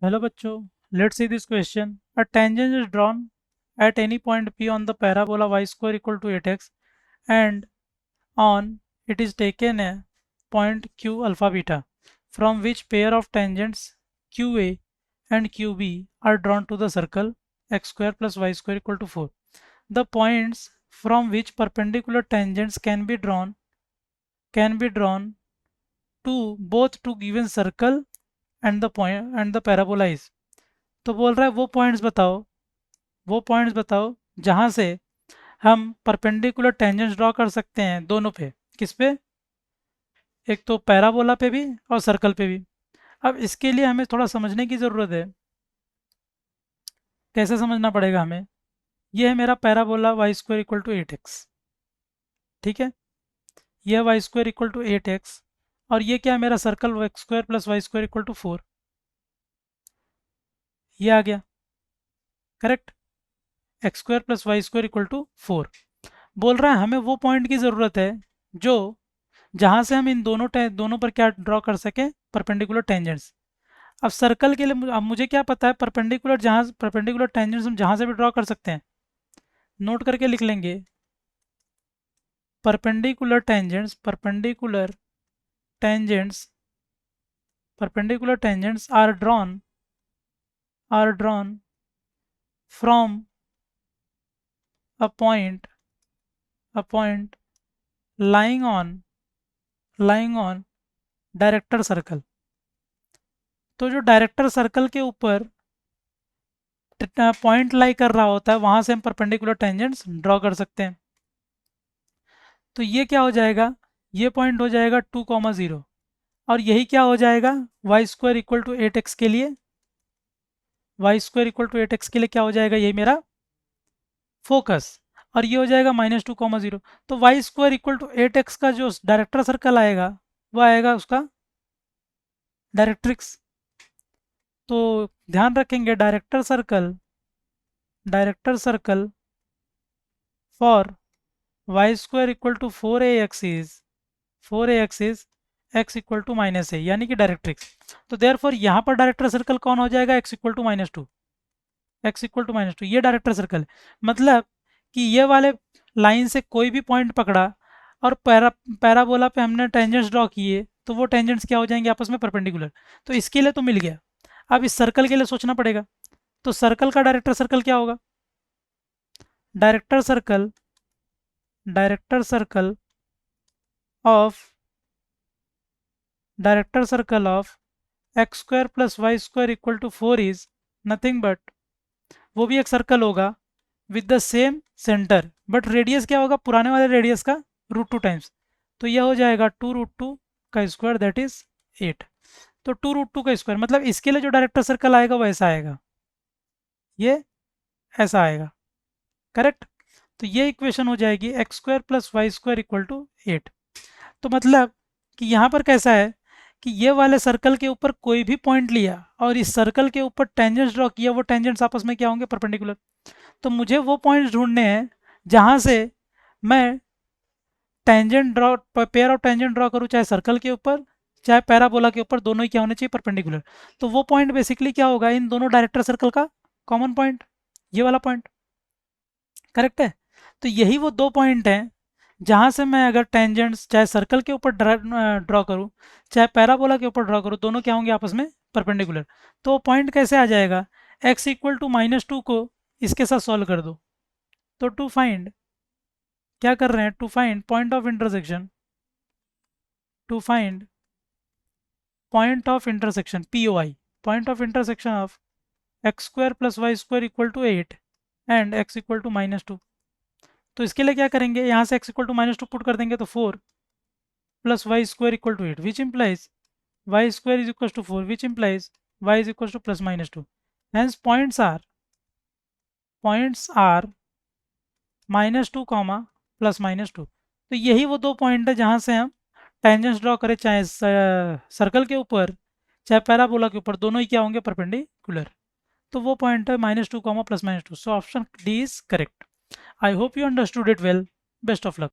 Hello bachcho, let's see this question. A tangent is drawn at any point P on the parabola y square equal to 8x and on it is taken a point Q alpha beta from which pair of tangents QA and QB are drawn to the circle x square plus y square equal to 4. The points from which perpendicular tangents can be drawn to both to given circle and the parabola is. तो बोल रहा है वो points बताओ जहां से हम perpendicular tangents draw कर सकते हैं दोनों पे। किस पे? एक तो पैराबोला पे भी और सर्कल पे भी। अब इसके लिए हमें थोड़ा समझने की ज़रूरत है। कैसे समझना पड़ेगा हमें? ये है मेरा parabola y square equal to 8x। ठीक है, ये Y square equal to 8x और ये क्या है मेरा circle x square plus y square equal to 4। ये आ गया correct, x square plus y square equal to 4। बोल रहा है हमें वो पॉइंट की ज़रूरत है जो जहां से हम इन दोनों पर क्या ड्रॉ कर सकें, परपेंडिकुलर टेंजेंट्स। अब सर्कल के लिए अब मुझे क्या पता है, परपेंडिकुलर टेंजेंट्स हम जहां से भी ड्रॉ कर सकते हैं। नोट करके लिख लेंगे, perpendicular tangents are drawn from a point lying on director circle. तो जो डायरेक्टर सर्कल के ऊपर पॉइंट लाई कर रहा होता है वहां से हम परपेंडिकुलर टेंजेंट्स ड्रॉ कर सकते हैं। तो ये क्या हो जाएगा, ये पॉइंट हो जाएगा 2,0 और यही क्या हो जाएगा Y square equal to 8x के लिए। क्या हो जाएगा, यही मेरा फोकस। और ये हो जाएगा -2,0। तो Y square equal to 8x का जो डायरेक्टर सर्कल आएगा वो आएगा उसका डायरेक्ट्रिक्स। तो ध्यान रखेंगे director circle for y square equal to 4ax is x equal to -a, यानी कि डायरेक्ट्रिक्स। तो देयरफॉर यहाँ पर डायरेक्टर सर्कल कौन हो जाएगा, x इक्वल टू -2। ये डायरेक्टर सर्कल है। मतलब कि ये वाले लाइन से कोई भी पॉइंट पकड़ा और पैराबोला पे हमने टेंजेंट्स ड्रॉ किए तो वो टेंजेंट्स क्या हो जाएंगे आपस में परपेंडिकुलर। तो इसके लिए तो मिल गया। अब इस सर्कल के लिए सोचना पड़ेगा। तो सर्कल का डायरेक्टर सर्कल क्या होगा, director circle director circle of director circle of x square plus y square equal to 4 is nothing but, वो भी एक सर्कल होगा with the same centre, but radius क्या होगा पुराने वाले रेडियस का √2 टाइम्स। तो यह हो जाएगा 2√2 का स्क्वायर दैट इज 8। तो 2√2 का स्क्वायर मतलब इसके लिए जो डायरेक्टर सर्कल आएगा वो ऐसा आएगा, ये ऐसा आएगा करेक्ट। तो ये इक्वेशन हो जाएगी x square plus y square equal to 8। तो मतलब कि यहाँ पर कैसा है कि ये वाले सर्कल के ऊपर कोई भी पॉइंट लिया और इस सर्कल के ऊपर टेंजेंट्स ड्रॉ किया, वो टेंजेंट्स आपस में क्या होंगे, परपेंडिकुलर। तो मुझे वो पॉइंट्स ढूंढने हैं जहाँ से मैं tangent draw pair of tangent draw करूँ, चाहे सर्कल के ऊपर चाहे पैराबोला के ऊपर, दोनों ही क्या होने चाहिए, परपेंडिकुलर। तो वो पॉइंट बेसिकली क्या होगा, इन दोनों डायरेक्टर सर्कल का कॉमन पॉइंट, ये वाला पॉइंट करेक्ट है। तो यही वो दो पॉइंट हैं जहाँ से मैं अगर टेंजेंट्स चाहे सर्कल के ऊपर ड्रॉ करूँ चाहे पैराबोला के ऊपर ड्रॉ करूँ, दोनों क्या होंगे आपस में, परपेंडिकुलर। तो पॉइंट कैसे आ जाएगा, x इक्वल टू -2 को इसके साथ सॉल्व कर दो। तो टू फाइंड क्या कर रहे हैं, to find point of intersection, to find point of intersection POI, point of intersection of x square plus y square equal to 8 and x equal to -2। तो इसके लिए क्या करेंगे, यहाँ से x इक्वल टू -2 पुट कर देंगे तो 4 plus y square equal to 8 which implies y square is equals to 4 which implies y is equals to plus -2। Hence points are -2 comma plus -2। तो यही वो दो पॉइंट है जहाँ से हम टेंजेंट्स ड्रॉ करें, चाहे सर्कल के ऊपर चाहे पैराबोला के ऊपर, दोनों ही क्या होंगे, परपेंडिकुलर। तो वो पॉइंट है -2 comma plus -2। So option D is correct. I hope you understood it well. Best of luck.